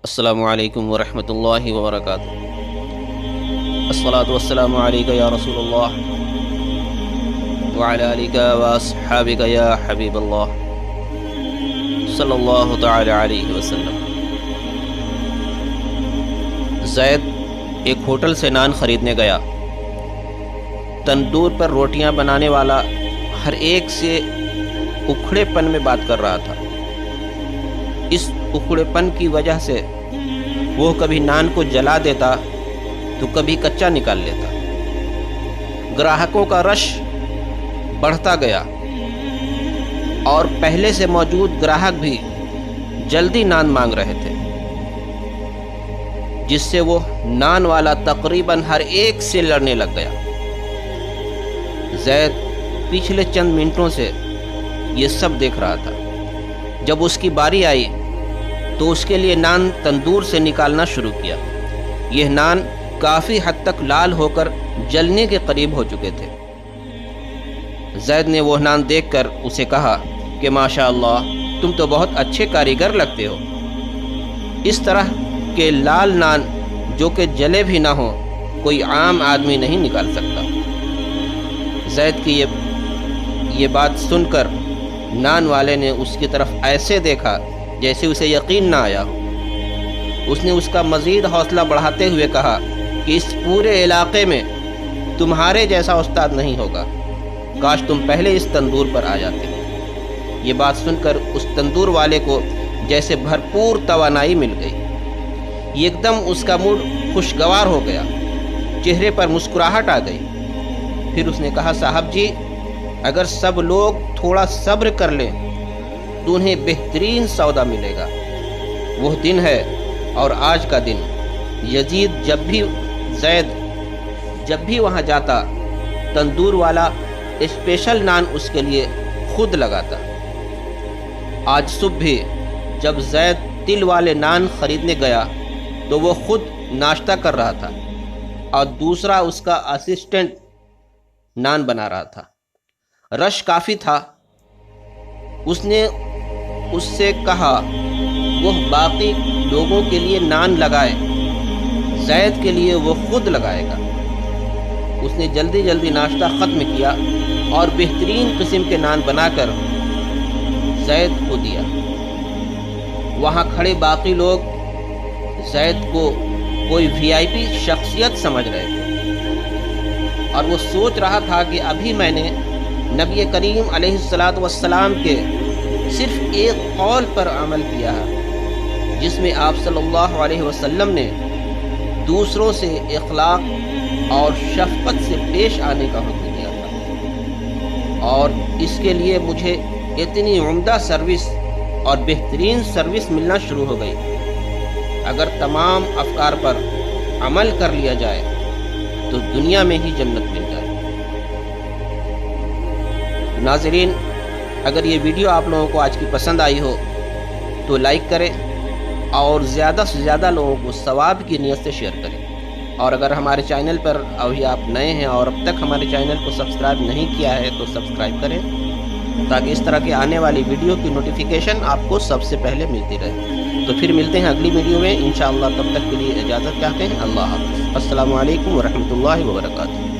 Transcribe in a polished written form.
السلام علیکم ورحمۃ اللہ وبرکاتہ۔ الصلاۃ والسلام علیک یا رسول اللہ وعلی آلک واصحابک یا حبیب اللہ صلی اللہ تعالی علیہ وسلم۔ زید ایک ہوٹل سے نان خریدنے گیا۔ تندور پر روٹیاں بنانے والا ہر ایک سے اکھڑے پن میں بات کر رہا تھا۔ اس اکھڑے پن کی وجہ سے وہ کبھی نان کو جلا دیتا تو کبھی کچا نکال لیتا۔ گراہکوں کا رش بڑھتا گیا اور پہلے سے موجود گراہک بھی جلدی نان مانگ رہے تھے، جس سے وہ نان والا تقریباً ہر ایک سے لڑنے لگ گیا۔ زید پچھلے چند منٹوں سے یہ سب دیکھ رہا تھا۔ جب اس کی باری آئی تو اس کے لیے نان تندور سے نکالنا شروع کیا۔ یہ نان کافی حد تک لال ہو کر جلنے کے قریب ہو چکے تھے۔ زید نے وہ نان دیکھ کر اسے کہا کہ ماشاء اللہ، تم تو بہت اچھے کاریگر لگتے ہو۔ اس طرح کے لال نان جو کہ جلے بھی نہ ہوں کوئی عام آدمی نہیں نکال سکتا۔ زید کی یہ بات سن کر نان والے نے اس کی طرف ایسے دیکھا جیسے اسے یقین نہ آیا ہو۔ اس نے اس کا مزید حوصلہ بڑھاتے ہوئے کہا کہ اس پورے علاقے میں تمہارے جیسا استاد نہیں ہوگا، کاش تم پہلے اس تندور پر آ جاتے۔ یہ بات سن کر اس تندور والے کو جیسے بھرپور توانائی مل گئی۔ ایک دم اس کا موڈ خوشگوار ہو گیا، چہرے پر مسکراہٹ آ گئی۔ پھر اس نے کہا، صاحب جی، اگر سب لوگ تھوڑا صبر کر لیں تو انہیں بہترین سودا ملے گا۔ وہ دن ہے اور آج کا دن۔ یزید زید جب بھی وہاں جاتا، تندور والا اسپیشل نان اس کے لیے خود لگاتا۔ آج صبح بھی جب زید تل والے نان خریدنے گیا تو وہ خود ناشتہ کر رہا تھا اور دوسرا اس کا اسسٹنٹ نان بنا رہا تھا۔ رش کافی تھا۔ اس نے اس سے کہا وہ باقی لوگوں کے لیے نان لگائے، زید کے لیے وہ خود لگائے گا۔ اس نے جلدی جلدی ناشتہ ختم کیا اور بہترین قسم کے نان بنا کر زید کو دیا۔ وہاں کھڑے باقی لوگ زید کو کوئی VIP شخصیت سمجھ رہے تھے اور وہ سوچ رہا تھا کہ ابھی میں نے نبی کریم علیہ الصلاۃ والسلام کے صرف ایک قول پر عمل کیا ہے، جس میں آپ صلی اللہ علیہ وسلم نے دوسروں سے اخلاق اور شفقت سے پیش آنے کا حکم دیا تھا، اور اس کے لیے مجھے اتنی عمدہ سروس اور بہترین سروس ملنا شروع ہو گئی۔ اگر تمام افکار پر عمل کر لیا جائے تو دنیا میں ہی جنت مل جائے۔ ناظرین، اگر یہ ویڈیو آپ لوگوں کو آج کی پسند آئی ہو تو لائک کریں اور زیادہ سے زیادہ لوگوں کو ثواب کی نیت سے شیئر کریں، اور اگر ہمارے چینل پر ابھی آپ نئے ہیں اور اب تک ہمارے چینل کو سبسکرائب نہیں کیا ہے تو سبسکرائب کریں تاکہ اس طرح کے آنے والی ویڈیو کی نوٹیفیکیشن آپ کو سب سے پہلے ملتی رہے۔ تو پھر ملتے ہیں اگلی ویڈیو میں انشاءاللہ۔ تب تک کے لیے اجازت چاہتے ہیں۔ اللہ حافظ۔ السلام علیکم ورحمۃ اللہ وبرکاتہ۔